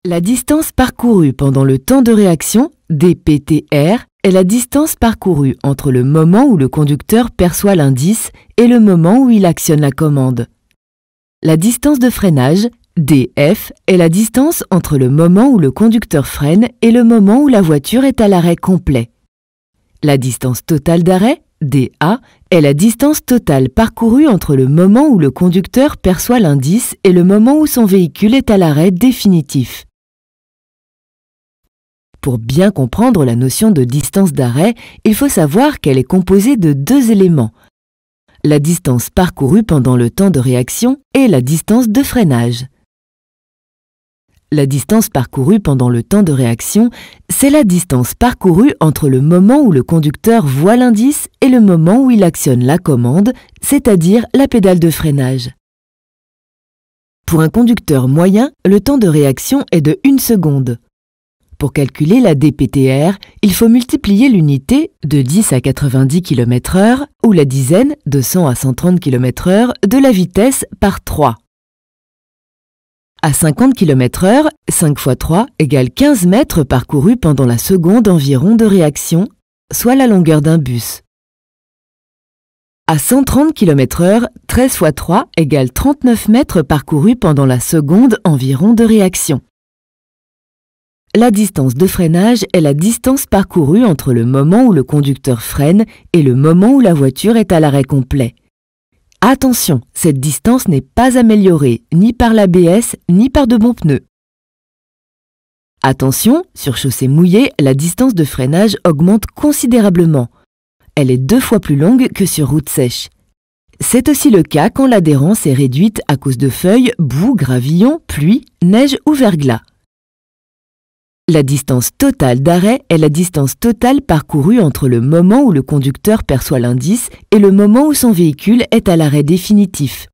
La distance parcourue pendant le temps de réaction, dPTR, est la distance parcourue entre le moment où le conducteur perçoit l'indice et le moment où il actionne la commande. La distance de freinage, dF, est la distance entre le moment où le conducteur freine et le moment où la voiture est à l'arrêt complet. La distance totale d'arrêt, dA, est la distance totale parcourue entre le moment où le conducteur perçoit l'indice et le moment où son véhicule est à l'arrêt définitif. Pour bien comprendre la notion de distance d'arrêt, il faut savoir qu'elle est composée de deux éléments: la distance parcourue pendant le temps de réaction et la distance de freinage. La distance parcourue pendant le temps de réaction, c'est la distance parcourue entre le moment où le conducteur voit l'indice et le moment où il actionne la commande, c'est-à-dire la pédale de freinage. Pour un conducteur moyen, le temps de réaction est de 1 seconde. Pour calculer la dPTR, il faut multiplier l'unité de 10 à 90 km/h ou la dizaine de 100 à 130 km/h de la vitesse par 3. À 50 km/h, 5 x 3 égale 15 mètres parcourus pendant la seconde environ de réaction, soit la longueur d'un bus. À 130 km/h, 13 x 3 égale 39 mètres parcourus pendant la seconde environ de réaction. La distance de freinage est la distance parcourue entre le moment où le conducteur freine et le moment où la voiture est à l'arrêt complet. Attention, cette distance n'est pas améliorée ni par l'ABS ni par de bons pneus. Attention, sur chaussée mouillée, la distance de freinage augmente considérablement. Elle est 2 fois plus longue que sur route sèche. C'est aussi le cas quand l'adhérence est réduite à cause de feuilles, boue, gravillon, pluie, neige ou verglas. La distance totale d'arrêt est la distance totale parcourue entre le moment où le conducteur perçoit l'indice et le moment où son véhicule est à l'arrêt définitif.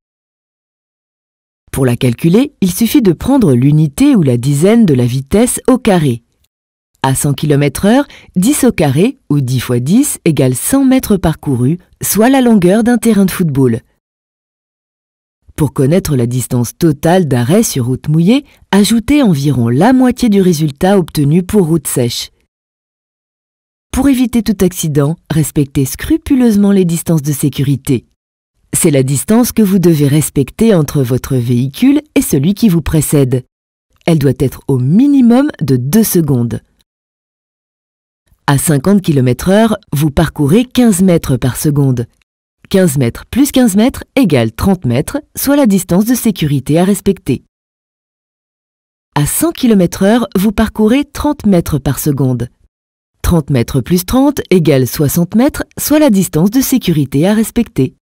Pour la calculer, il suffit de prendre l'unité ou la dizaine de la vitesse au carré. À 100 km/h, 10 au carré ou 10 x 10 égale 100 mètres parcourus, soit la longueur d'un terrain de football. Pour connaître la distance totale d'arrêt sur route mouillée, ajoutez environ la moitié du résultat obtenu pour route sèche. Pour éviter tout accident, respectez scrupuleusement les distances de sécurité. C'est la distance que vous devez respecter entre votre véhicule et celui qui vous précède. Elle doit être au minimum de 2 secondes. À 50 km/h, vous parcourez 15 mètres par seconde. 15 mètres plus 15 mètres égale 30 mètres, soit la distance de sécurité à respecter. À 100 km/h, vous parcourez 30 mètres par seconde. 30 mètres plus 30 égale 60 mètres, soit la distance de sécurité à respecter.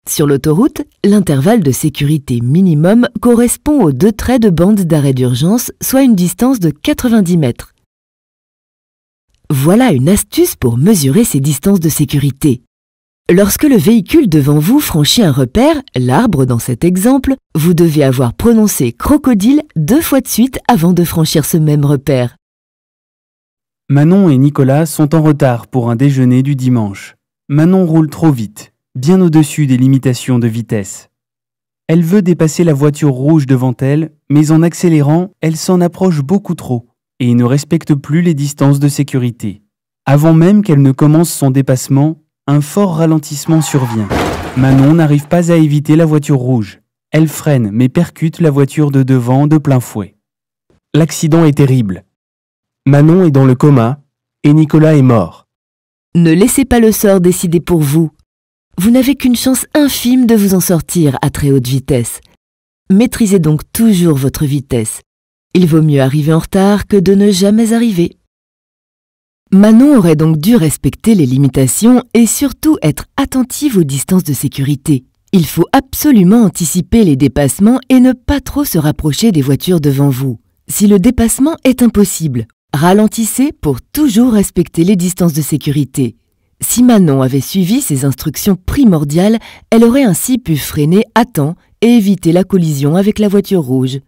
Sur l'autoroute, l'intervalle de sécurité minimum correspond aux 2 traits de bande d'arrêt d'urgence, soit une distance de 90 mètres. Voilà une astuce pour mesurer ces distances de sécurité. Lorsque le véhicule devant vous franchit un repère, l'arbre dans cet exemple, vous devez avoir prononcé crocodile 2 fois de suite avant de franchir ce même repère. Manon et Nicolas sont en retard pour un déjeuner du dimanche. Manon roule trop vite, bien au-dessus des limitations de vitesse. Elle veut dépasser la voiture rouge devant elle, mais en accélérant, elle s'en approche beaucoup trop et ne respecte plus les distances de sécurité. Avant même qu'elle ne commence son dépassement, un fort ralentissement survient. Manon n'arrive pas à éviter la voiture rouge. Elle freine mais percute la voiture de devant de plein fouet. L'accident est terrible. Manon est dans le coma et Nicolas est mort. Ne laissez pas le sort décider pour vous. Vous n'avez qu'une chance infime de vous en sortir à très haute vitesse. Maîtrisez donc toujours votre vitesse. Il vaut mieux arriver en retard que de ne jamais arriver. Manon aurait donc dû respecter les limitations et surtout être attentive aux distances de sécurité. Il faut absolument anticiper les dépassements et ne pas trop se rapprocher des voitures devant vous. Si le dépassement est impossible, ralentissez pour toujours respecter les distances de sécurité. Si Manon avait suivi ces instructions primordiales, elle aurait ainsi pu freiner à temps et éviter la collision avec la voiture rouge.